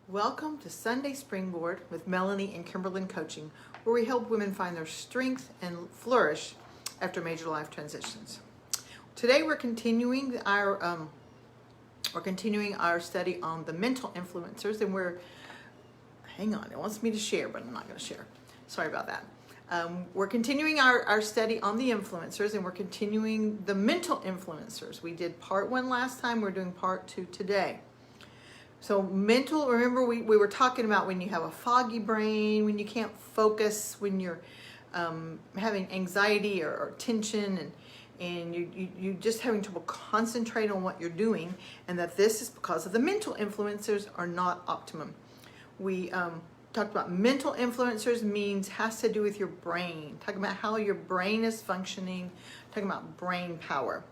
Welcome to Sunday Springboard with Melanie and Kimberlyn Coaching, where we help women find their strength and flourish after major life transitions. Today we're continuing our study on the mental influencers, and it wants me to share, but I'm not going to share. Sorry about that. We're continuing our study on the influencers, and we're continuing the mental influencers. We did part 1 last time. We're doing part 2 today. So mental, remember we were talking about when you have a foggy brain, when you can't focus, when you're having anxiety or tension, and you just having trouble concentrate on what you're doing, and that this is because of the mental influencers are not optimum. We talked about mental influencers has to do with your brain, talking about how your brain is functioning, talking about brain power.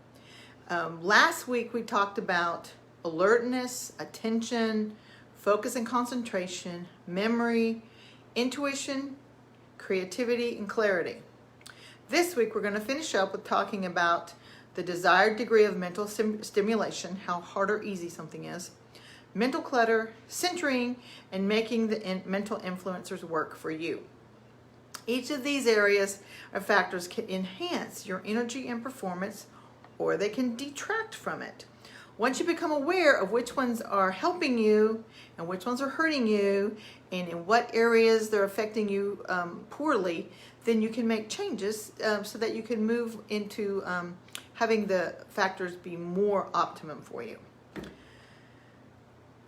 Last week we talked about alertness, attention, focus and concentration, memory, intuition, creativity, and clarity. This week we're going to finish up with talking about the desired degree of mental stimulation, how hard or easy something is, mental clutter, centering, and making the mental influencers work for you. Each of these areas or factors can enhance your energy and performance, or they can detract from it. Once you become aware of which ones are helping you and which ones are hurting you and in what areas they're affecting you poorly, then you can make changes so that you can move into having the factors be more optimum for you.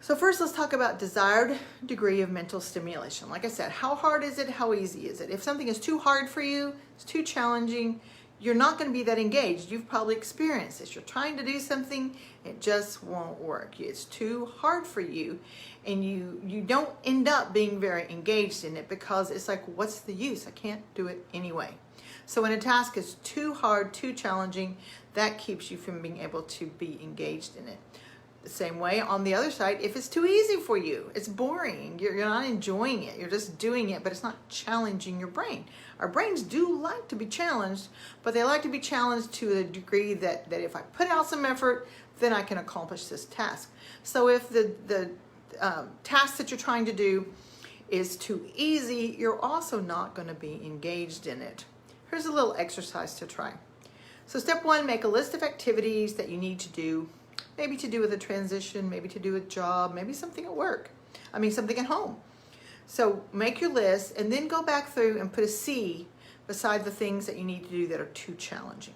So first, let's talk about desired degree of mental stimulation. Like I said, how hard is it? How easy is it? If something is too hard for you, it's too challenging, you're not going to be that engaged. You've probably experienced this. You're trying to do something, it just won't work. It's too hard for you, and you don't end up being very engaged in it because it's like, what's the use? I can't do it anyway. So when a task is too hard, too challenging, that keeps you from being able to be engaged in it. The same way on the other side, if it's too easy for you, it's boring, you're not enjoying it, you're just doing it, but it's not challenging your brain. Our brains do like to be challenged, but they like to be challenged to a degree that if I put out some effort, then I can accomplish this task. So if the task that you're trying to do is too easy, you're also not going to be engaged in it. Here's a little exercise to try. So step 1, make a list of activities that you need to do. Maybe to do with a transition, maybe to do with a job, maybe something at work. Something at home. So make your list and then go back through and put a C beside the things that you need to do that are too challenging.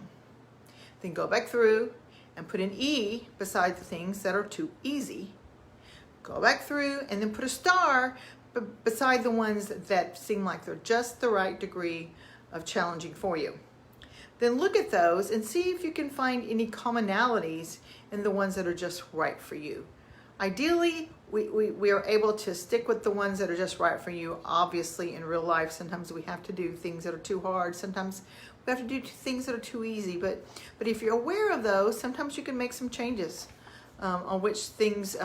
Then go back through and put an E beside the things that are too easy. Go back through and then put a star beside the ones that seem like they're just the right degree of challenging for you. Then look at those and see if you can find any commonalities in the ones that are just right for you. Ideally, we are able to stick with the ones that are just right for you. Obviously, in real life, sometimes we have to do things that are too hard. Sometimes we have to do things that are too easy. But if you're aware of those, sometimes you can make some changes on which things,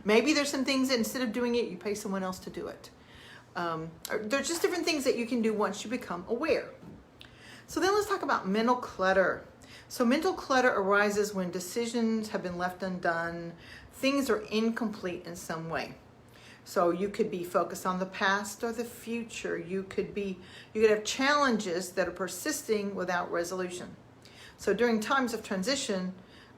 maybe there's some things that instead of doing it, you pay someone else to do it. There's just different things that you can do once you become aware. So then let's talk about mental clutter. So mental clutter arises when decisions have been left undone, things are incomplete in some way. So you could be focused on the past or the future. You could have challenges that are persisting without resolution. So during times of transition,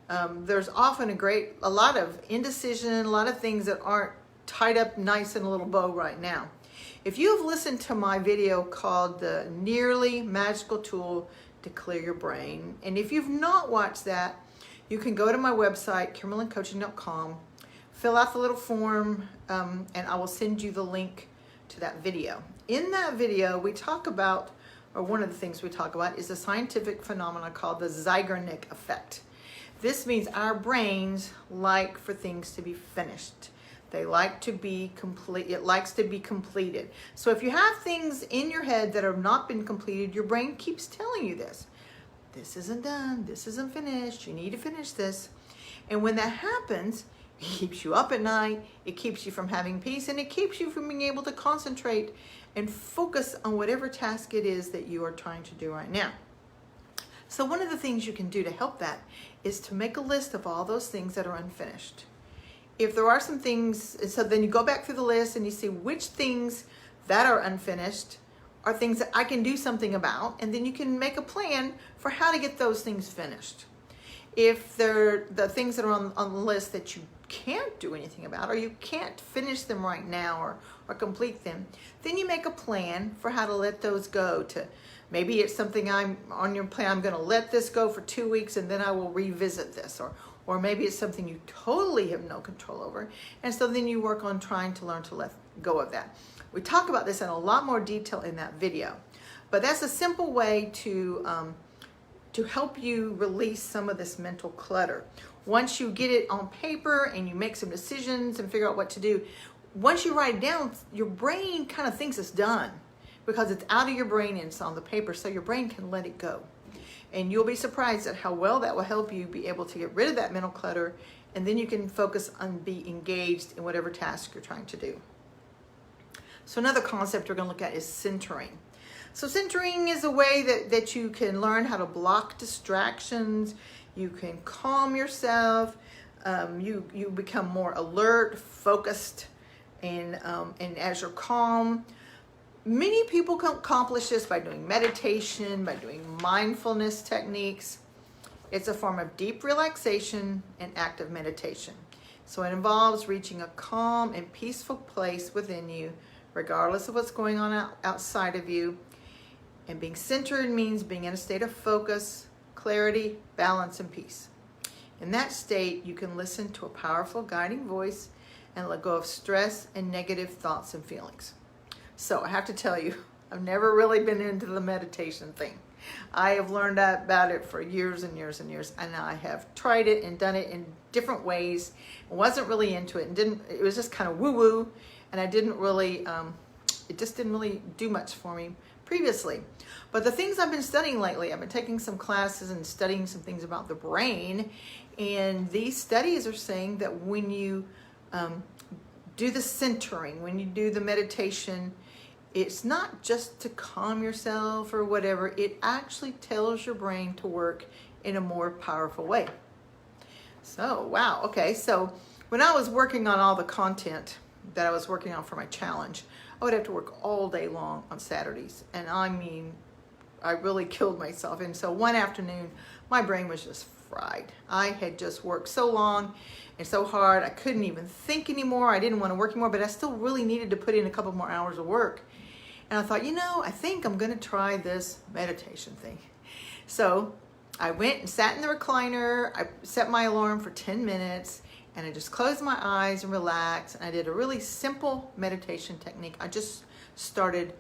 there's often a lot of indecision, a lot of things that aren't tied up nice in a little bow right now. If you have listened to my video called The Nearly Magical Tool to Clear Your Brain, and if you've not watched that, you can go to my website, kimberlyncoaching.com, fill out the little form, and I will send you the link to that video. In that video, we talk about, or one of the things we talk about, is a scientific phenomenon called the Zeigarnik effect. This means our brains like for things to be finished. They like to be complete. It likes to be completed. So if you have things in your head that have not been completed, your brain keeps telling you this. This isn't done. This isn't finished. You need to finish this. And when that happens, it keeps you up at night. It keeps you from having peace, and it keeps you from being able to concentrate and focus on whatever task it is that you are trying to do right now. So one of the things you can do to help that is to make a list of all those things that are unfinished. if there are some things, so then you go back through the list and you see which things that are unfinished are things that I can do something about, and then you can make a plan for how to get those things finished. If they're the things that are on the list that you can't do anything about, or you can't finish them right now or complete them, then you make a plan for how to let those go. To maybe it's something I'm on your plan, I'm going to let this go for 2 weeks and then I will revisit this, or maybe it's something you totally have no control over, and so then you work on trying to learn to let go of that. We talk about this in a lot more detail in that video, but that's a simple way to help you release some of this mental clutter. Once you get it on paper and you make some decisions and figure out what to do, once you write it down, your brain kind of thinks it's done because it's out of your brain and it's on the paper, so your brain can let it go. And you'll be surprised at how well that will help you be able to get rid of that mental clutter, and then you can focus on be engaged in whatever task you're trying to do. So another concept we're going to look at is centering. So centering is a way that you can learn how to block distractions. You can calm yourself. You become more alert, focused, and as you're calm. Many people can accomplish this by doing meditation, by doing mindfulness techniques. It's a form of deep relaxation and active meditation. So it involves reaching a calm and peaceful place within you, regardless of what's going on outside of you. And being centered means being in a state of focus, clarity, balance, and peace. In that state, you can listen to a powerful guiding voice and let go of stress and negative thoughts and feelings. So I have to tell you, I've never really been into the meditation thing. I have learned about it for years and years and years, and I have tried it and done it in different ways. I wasn't really into it, and it was just kind of woo-woo, and I didn't really, it just didn't really do much for me previously. But the things I've been studying lately, I've been taking some classes and studying some things about the brain, and these studies are saying that when you do the centering, when you do the meditation, it's not just to calm yourself or whatever, it actually tells your brain to work in a more powerful way. So, wow, okay, so when I was working on all the content that I was working on for my challenge, I would have to work all day long on Saturdays, and I mean, I really killed myself. And so one afternoon, my brain was just fried. I had just worked so long and so hard, I couldn't even think anymore. I didn't want to work anymore, but I still really needed to put in a couple more hours of work. And I thought, I think I'm going to try this meditation thing. So I went and sat in the recliner. I set my alarm for 10 minutes, and I just closed my eyes and relaxed. And I did a really simple meditation technique. I just started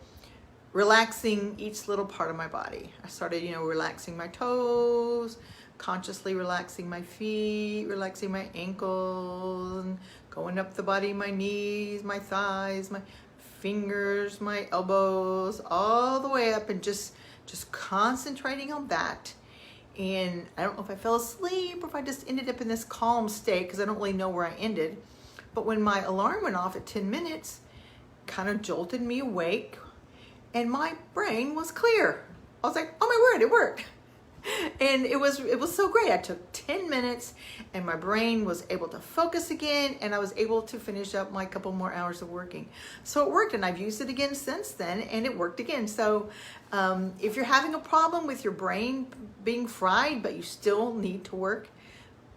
relaxing each little part of my body. I started, relaxing my toes, consciously relaxing my feet, relaxing my ankles, and going up the body, my knees, my thighs, my fingers, my elbows, all the way up, and just concentrating on that. And I don't know if I fell asleep or if I just ended up in this calm state, because I don't really know where I ended. But when my alarm went off at 10 minutes, kind of jolted me awake, and my brain was clear. I was like, oh my word, it worked. And it was so great. I took 10 minutes and my brain was able to focus again, and I was able to finish up my couple more hours of working. So it worked, and I've used it again since then, and it worked again. So if you're having a problem with your brain being fried, but you still need to work,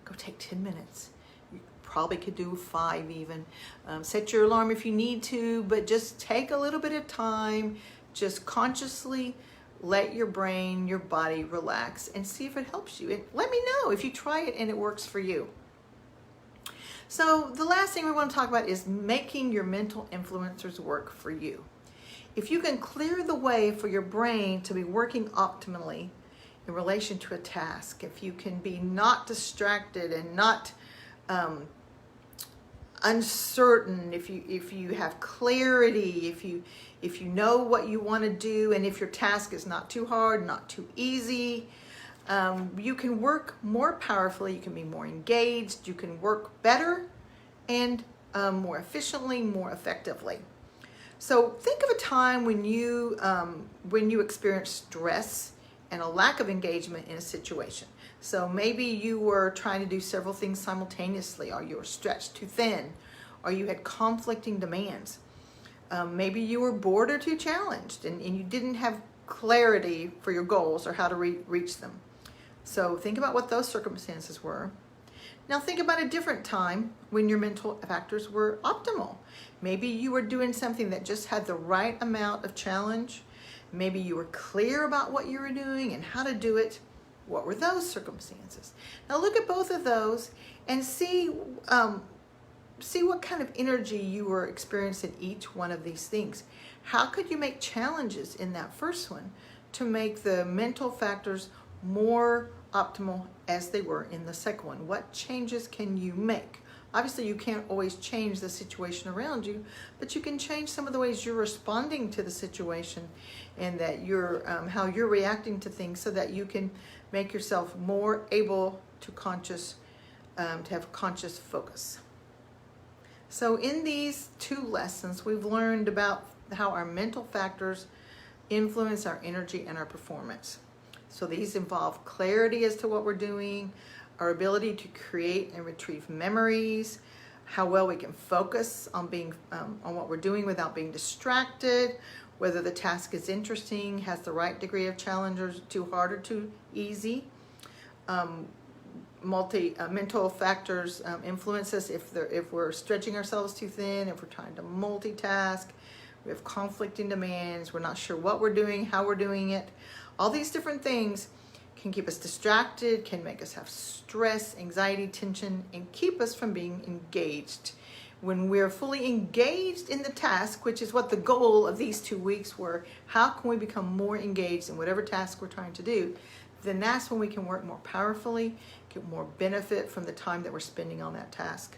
go take 10 minutes. You probably could do 5 even. Set your alarm if you need to, but just take a little bit of time. Just consciously let your brain, your body relax, and see if it helps you. And let me know if you try it and it works for you. So the last thing we want to talk about is making your mental influencers work for you. If you can clear the way for your brain to be working optimally in relation to a task, if you can be not distracted and not uncertain, if you have clarity, if you know what you want to do, and if your task is not too hard, not too easy, you can work more powerfully, you can be more engaged, you can work better and more efficiently, more effectively. So think of a time when you experience stress and a lack of engagement in a situation. So maybe you were trying to do several things simultaneously, or you were stretched too thin, or you had conflicting demands. Maybe you were bored or too challenged, and you didn't have clarity for your goals or how to reach them. So think about what those circumstances were. Now think about a different time when your mental factors were optimal. Maybe you were doing something that just had the right amount of challenge. Maybe you were clear about what you were doing and how to do it. What were those circumstances? Now look at both of those and see what kind of energy you were experiencing each one of these things. How could you make challenges in that first one to make the mental factors more optimal as they were in the second one? What changes can you make? Obviously, you can't always change the situation around you, but you can change some of the ways you're responding to the situation, and that you're how you're reacting to things, so that you can make yourself more able to have conscious focus. So in these two lessons, we've learned about how our mental factors influence our energy and our performance. So these involve clarity as to what we're doing, our ability to create and retrieve memories, how well we can focus on what we're doing without being distracted, whether the task is interesting, has the right degree of challenge, or too hard or too easy. Mental factors influence us if we're stretching ourselves too thin, if we're trying to multitask, we have conflicting demands, we're not sure what we're doing, how we're doing it. All these different things can keep us distracted, can make us have stress, anxiety, tension, and keep us from being engaged. When we're fully engaged in the task, which is what the goal of these 2 weeks were, how can we become more engaged in whatever task we're trying to do, then that's when we can work more powerfully, get more benefit from the time that we're spending on that task.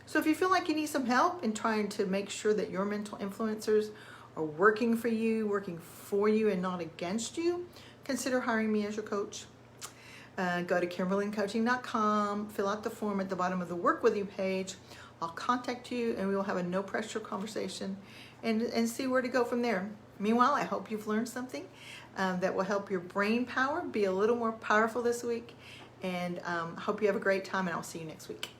So if you feel like you need some help in trying to make sure that your mental influencers are working for you and not against you, consider hiring me as your coach. Go to KimberlyCoaching.com, fill out the form at the bottom of the Work With You page. I'll contact you and we will have a no pressure conversation and see where to go from there. Meanwhile, I hope you've learned something that will help your brain power be a little more powerful this week, and hope you have a great time, and I'll see you next week.